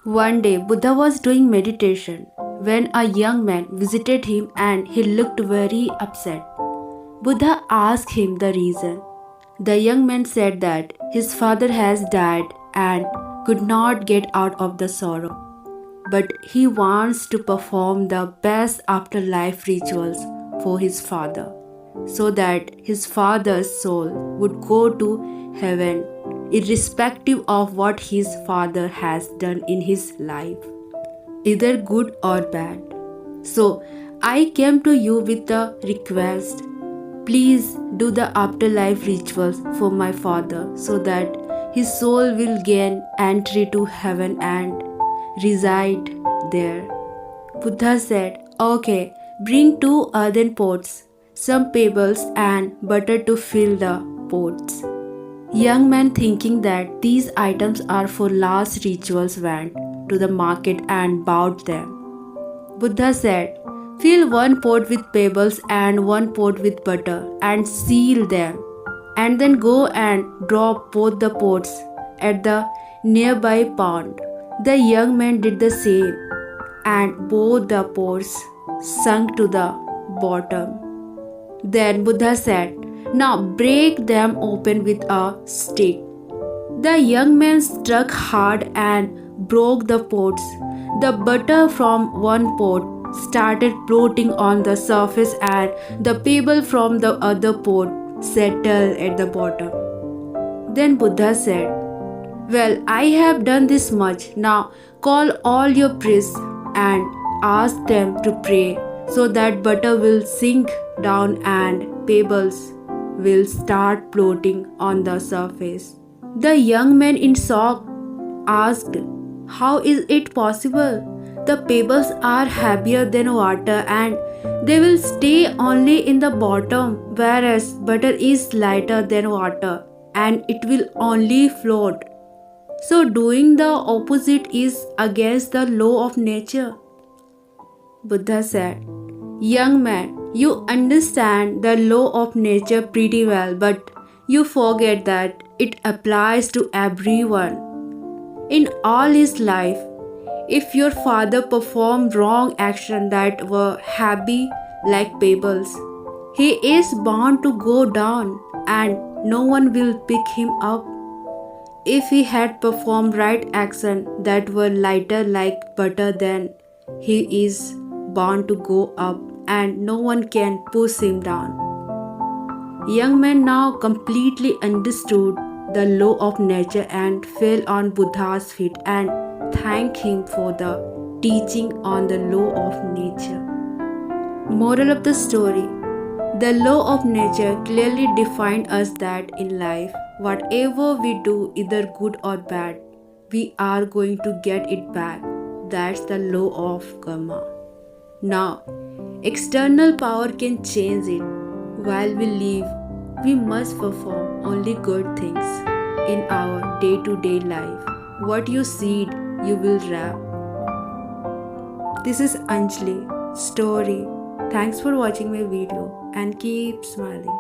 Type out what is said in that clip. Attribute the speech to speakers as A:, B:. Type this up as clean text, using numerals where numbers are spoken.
A: One day, Buddha was doing meditation when a young man visited him and he looked very upset. Buddha asked him the reason. The young man said that his father has died and could not get out of the sorrow. But he wants to perform the best afterlife rituals for his father so that his father's soul would go to heaven irrespective of what his father has done in his life, either good or bad. So I came to you with a request. Please do the afterlife rituals for my father so that his soul will gain entry to heaven and reside there. Buddha said, Okay, bring 2 earthen pots, some pebbles and butter to fill the pots. Young man, thinking that these items are for last rituals, went to the market and bought them. Buddha said, Fill 1 pot with pebbles and 1 pot with butter and seal them, and then go and drop both the pots at the nearby pond. The young man did the same, and both the pots sunk to the bottom. Then Buddha said, Now break them open with a stick. The young man struck hard and broke the pots. The butter from one pot started floating on the surface and the pebble from the other pot settled at the bottom. Then Buddha said, Well, I have done this much. Now call all your priests and ask them to pray so that butter will sink down and pebbles will start floating on the surface. The young man in shock asked, How is it possible? The pebbles are heavier than water and they will stay only in the bottom, whereas butter is lighter than water and it will only float. So doing the opposite is against the law of nature. Buddha said, Young man, you understand the law of nature pretty well, but you forget that it applies to everyone. In all his life, if your father performed wrong actions that were heavy like pebbles, he is bound to go down and no one will pick him up. If he had performed right actions that were lighter like butter, then he is bound to go up and no one can push him down. Young man now completely understood the law of nature and fell on Buddha's feet and thanked him for the teaching on the law of nature. Moral of the story: the law of nature clearly defined us that in life, whatever we do, either good or bad, we are going to get it back. That's the law of karma. Now, external power can change it. While we live, we must perform only good things in our day-to-day life. What you seed, you will reap. This is Anjali, story. Thanks for watching my video and keep smiling.